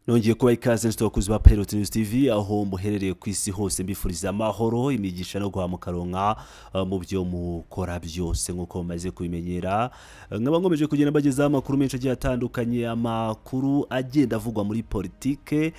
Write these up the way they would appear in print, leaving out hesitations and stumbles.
Nongeye kuba ikaze n'abakozi ba Pilot News TV aho muherereye ku isi hose mbifuriza amahoro imigisha no guhamuka ronka mu byo mukora byose nkuko mumaze kubimenyera. Nkaba ngomeje kugenda bageza amakuru menshi agiye atandukanye, amakuru agenda avugwa muri politike,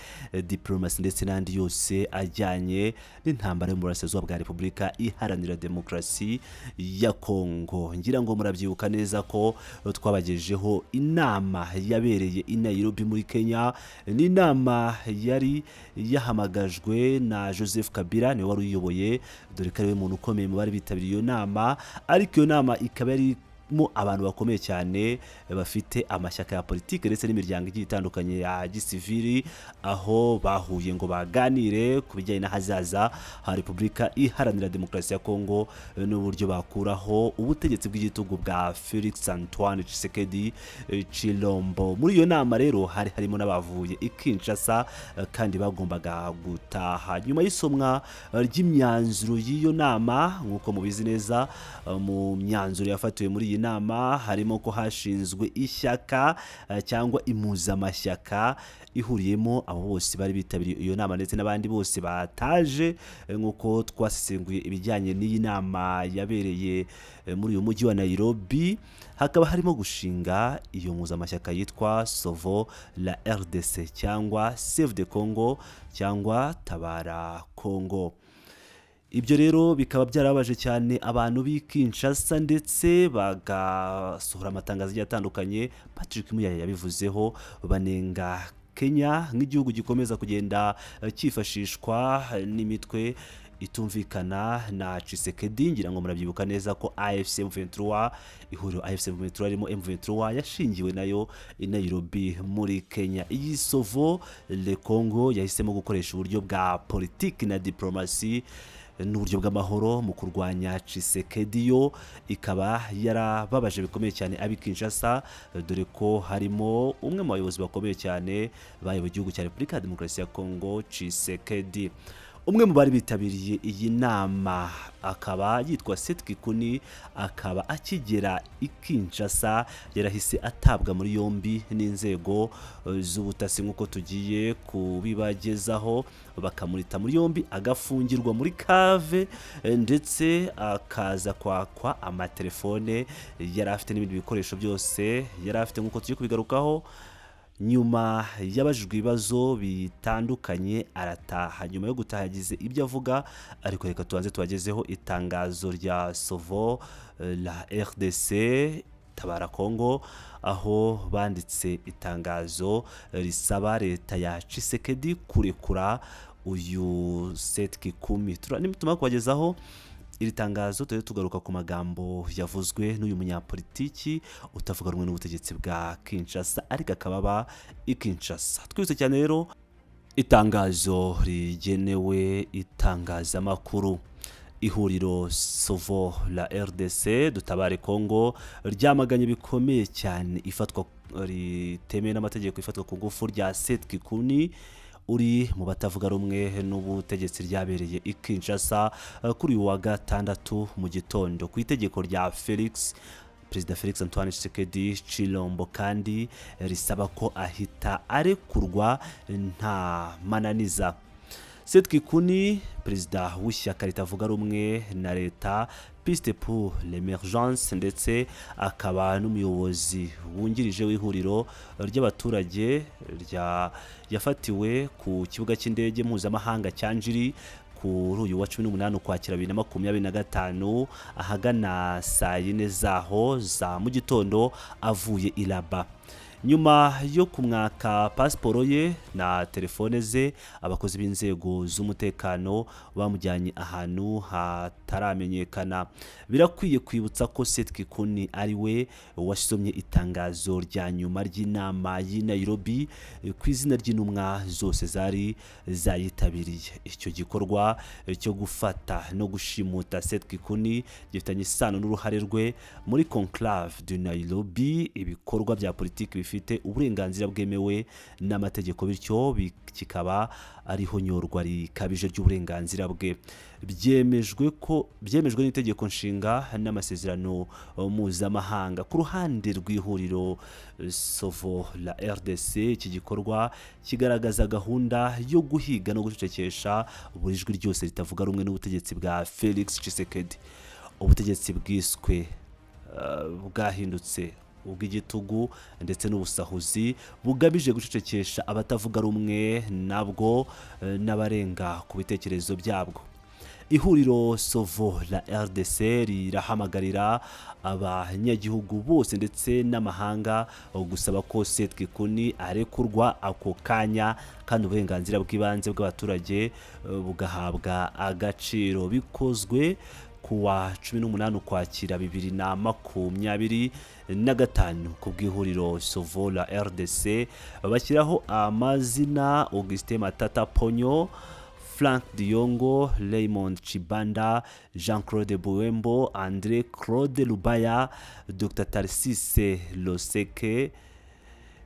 diplomasi ndetse n'andi yose ajyanye n'intambara mu burasirazuba bwa Repubulika Iharanira Demokarasi ya Kongo. Ngira ngo murabyibuka neza ko twabagejeho inama yabereye i Nairobi muri Kenya. Ni inama yari yahamagajwe na Joseph Kabila, niwe wari uyoboye, dore ko ari we muntu ukomeye mu bari bitabiriye iyo nama. Ariko iyo nama ikaba yari mu abantu bakomeye cyane bafite amashyaka ya politike ndetse n'imiryango igiye itandukanye ya gisivili, aho bahuye ngo baganire ku bijyanye n'ahazaza ha Repubulika Iharanira Demokarasi ya Kongo n'uburyo bakuraho ubutegetsi bw'igitugu bwa Felix Antoine Tshisekedi Chilombo. Muri iyo nama rero harimo n'abavuye i Kinshasa kandi bagombaga gutaha nyuma y'isomwa ry'imyanzuro y'iyo nama. Nk'uko mubizi neza, mu myanzuro yafatiwe muri iyi nama harimo ko hashinzwe ishyaka cyangwa impuzamashyaka ihuriyemo abo bose bari bitabiriye iyo nama ndetse n'abandi bose bataje. Nk'uko twasesenguye ibijyanye n'iyi nama yabereye muri uyu mujyi wa Nairobi, hakaba harimo gushinga iyo mpuzamashyaka yitwa Sauve la RDC cyangwa Save the Congo cyangwa Tabara Congo. Ibyo rero bikaba byarabaje cyane abantu b'i Kinshasa ndetse bagasohora amatangazo agiye atandukanye. Patrick Muyaya yabivuzeho, banenga Kenya nk'igihugu gikomeza kugenda cyifashishwa n'imitwe itumvikana na Tshisekedi. Ngira ngo murabyibuka neza ko AFC M23, ihuriro AFC M23 arimo M23 yashingiwe nayo i Nairobi muri Kenya. Iyi Sauve le Congo yahisemo gukoresha uburyo bwa politiki na diplomasi n'uburyo bw'amahoro mu kurwanya Tshisekedi. Yo ikaba yarababaje bikomeye cyane abi Kinshasa, dore ko harimo umwe mu bayobozi bakomeye cyane bayoboye igihugu cya Repubulika ya Demokarasi ya Kongo, Tshisekedi. Umwe mu bari bitabiriye iyi nama akaba yitwa Setkikuni, akaba akigera i Kinshasa yarahise atabwa muri yombi n'inzego z'ubutasi nk'uko tugiye kubibagezaho. Bakamurita muri yombi, agafungirwa muri cave ndetse akaza kwakwa amatelefone yari afite n'ibindi bikoresho byose yari afite nk'uko tugiye kubigarukaho. Nyuma yabajijwe ibibazo bitandukanye arataha. Nyuma yo gutaha yagize ibyo avuga, ariko reka tubanze tubagezeho itangazo rya Sauve la RDC Tabara Congo, aho banditse itangazo risaba leta ya Tshisekedi kurekura uyu Setkikuni. Tuma kubagezaho iri tangazo tujye tugaruka ku magambo yavuzwe n'uyu munyapolitiki utavuga rumwe n'ubutegetsi bwa Kinshasa, ariko akababa i Kinshasa. Twibutse cyane rero itangazo rigenewe itangazamakuru. Ihuriro Sauve la RDC Dutabare Congo ryamaganye bikomeye cyane ifatwa ritemewe n'amategeko ifatwa ku ngufu rya Setkikuni uri mu batavuga rumwe n'ubutegetsi ryabereye i Kinshasa kuri uyu wa gatandatu mu gitondo ku itegeko rya Perezida Felix Antoine Tshisekedi Chilombo, kandi risaba ko ahita arekurwa nta mananiza. Setkikuni, perezida w'ishyaka ritavuga rumwe na leta Piste pour l'Emergence ndetse akaba n'umuyobozi wungirije w'ihuriro ry'abaturage yafatiwe ku kibuga cy'indege mpuzamahanga cya Njiri kuri uyu wa 18 Ukwakira 2025 ahagana saa 4 zaho za mu gitondo avuye i Rabat. Nyuma yo kumwaka pasiporo ye na telefone ze, abakozi b'inzego z'umutekano bamujyanye ahantu hataramenyekana. Birakwiye kwibutsa ko Setkikuni ari we wasomye itangazo rya nyuma ry'inama y'i Nairobi ku izina ry'intumwa zose zari zayitabiriye. Icyo gikorwa cyo gufata no gushimuta Setkikuni gifitanye isano n'uruhare rwe muri conclave de Nairobi, ibikorwa bya politiki gifite uburenganzira bwemewe n'amategeko, bityo kikaba ariho nyorwa rikabije ry'uburenganzira bwe. Byemejwe n'itegeko nshinga n'amasezerano mpuzamahanga. Ku ruhande rw'ihuriro Sovo la RDC, iki gikorwa kigaragaza gahunda yo guhiga no gucecekesha buri jwi ryose ritavuga rumwe n'ubutegetsi bwa Felix Tshisekedi. Ubutegetsi bwiswe bwahindutse ubw'igitugu ndetse n'ubusahuzi bugamije gucecekesha abatavuga rumwe nabwo n'abarenga ku bitekerezo byabwo. Ihuriro Sovo la RDC rirahamagarira abanyagihugu bose ndetse n'amahanga gusaba ko Setkikuni arekurwa ako kanya kandi uburenganzira bw'ibanze bw'abaturage bugahabwa agaciro. Bikozwe kuwa 18 Ukwakira 2025 ku bw'ihuriro Sovo la RDC bashyiraho amazina Augustin Matata Ponyo, Frank Diongo, Raymond Chibanda, Jean-Claude Buembo, André Claude Lubaya, Dr Tarsise Loseke,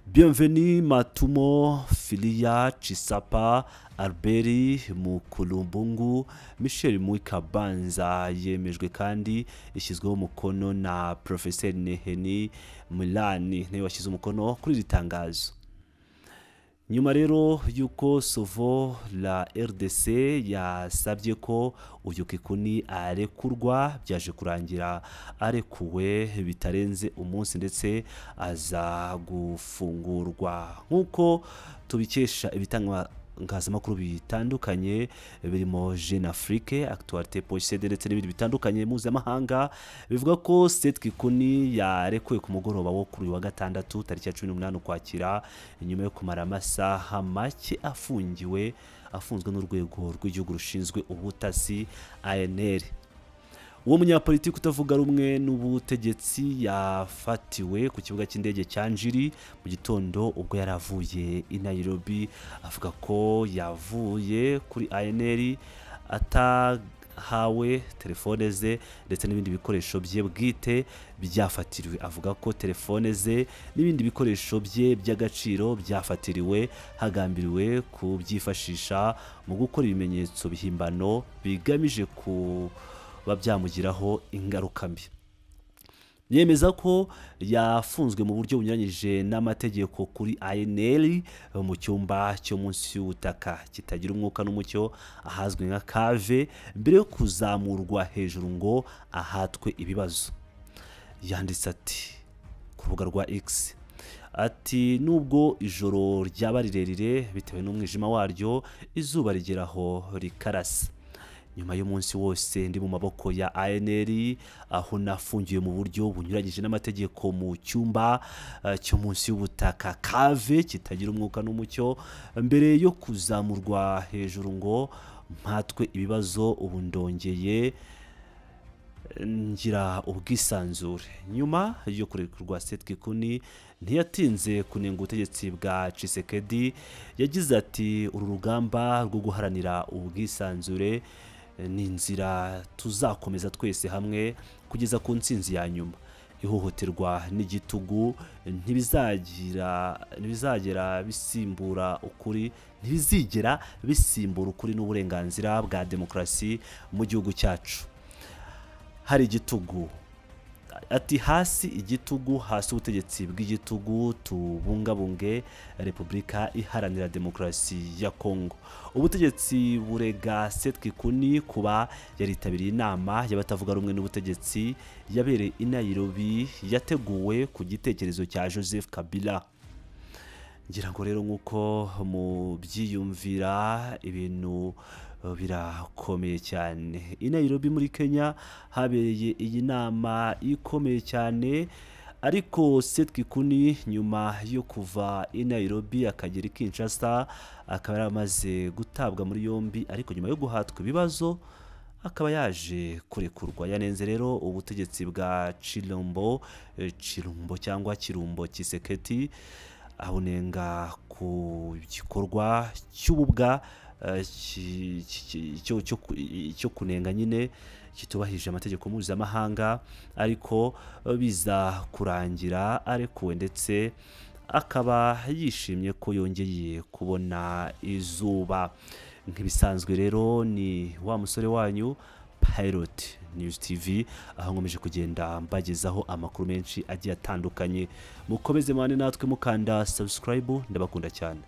Bienvenue Matumo, Filia Chisapa, Alberi Mukulumbungu, Michel Muikabanza. Yemejwe kandi ishyizweho umukono na Professeur Neheni Milani, nawe washyize umukono kuri iri tangazo. Nyuma rero yuko Sovo la RDC yasabye ko uyu Kikuni arekurwa, byaje kurangira arekuwe bitarenze umunsi ndetse aza gufungurwa. Nkuko tubikesha ibitangazamakuru bitandukanye birimo Jeune Afrique, Actualité Pochede ndetse n'ibindi bitandukanye mpuzamahanga, bivuga ko Setkikuni yarekuwe ku mugoroba wo kuri wa gatandatu tariki ya 18 Ukwakira nyuma yo kumara amasaha make afunzwe n'urwego rw'igihugu rushinzwe ubutasi ANR. Uwo munyapolitiki utavuga rumwe n'ubutegetsi yafatiwe ku kibuga cy'indege cya Njiri mu gitondo ubwo yaravuye i Nairobi, avuga ko yavuye kuri ANR atahawe telefone ze ndetse n'ibindi bikoresho bye bwite byafatiriwe. Avuga ko telefone ze n'ibindi bikoresho bye by'agaciro byafatiriwe hagambiriwe kubyifashisha mu gukora ibimenyetso bihimbano bigamije babyamugiraho ingaruka mbi. Yemeza ko yafunzwe mu buryo bunyuranyije n'amategeko kuri ANR mu cyumba cyo munsi y'ubutaka kitagira umwuka n'umucyo ahazwi nka cave mbere yo kuzamurwa hejuru ngo ahatwe ibibazo. Yanditse ati ku rubuga rwa X ati nubwo ijoro ryaba rirerire bitewe n'umwijima waryo, izuba rigeraho rikarasa. Nyuma y'umunsi wose ndi mu maboko ya ANR, aho nafungiwe mu buryo bunyuranyije n'amategeko mu cyumba cyo munsi y'ubutaka cave kitagira umwuka n'umucyo mbere yo kuzamurwa hejuru ngo mpatwe ibibazo, ubu ndongeye ngira ubwisanzure. Nyuma yo kurekurwa Setkikuni ntiyatinze kunenga ubutegetsi bwa Tshisekedi. Yagize ati uru rugamba rwo guharanira ubwisanzure ni inzira tuzakomeza twese hamwe kugeza ku ntsinzi ya nyuma. Ihohoterwa n'igitugu ntibizagera bisimbura ukuri n'uburenganzira bwa demokarasi mu gihugu cyacu. Hari igitugu, ati hasi igitugu, hasi ubutegetsi bw'igitugu, tubungabunge Repubulika Iharanira Demokarasi ya Kongo. Ubutegetsi burega Setkikuni kuba yaritabiriye inama y'abatavuga rumwe n'ubutegetsi yabereye i Nairobi yateguwe ku gitekerezo cya Joseph Kabila. Ngira ngo rero nk'uko mu byiyumvira ibintu birakomeye cyane. I Nairobi muri Kenya habereye iyi nama ikomeye cyane, ariko Setkikuni nyuma yo kuva i Nairobi akagera i Kinshasa akaba yaramaze gutabwa muri yombi, ariko nyuma yo guhatwa ibibazo akaba yaje kurekurwa. Yanenze rero ubutegetsi bwa Chilombo cyangwa Kirumbo Tshisekedi, abunenga ku gikorwa cy'ububwa cyo kunenga nyine kitubahije amategeko mpuzamahanga, ariko biza kurangira arekuwe ndetse akaba yishimye ko yongeye kubona izuba. Nk'ibisanzwe rero ni wa musore wanyu Pilot News TV, aho nkomeje kugenda mbagezaho amakuru menshi agiye atandukanye. Mukomeze mane natwe mukanda subscribe, ndabakunda cyane.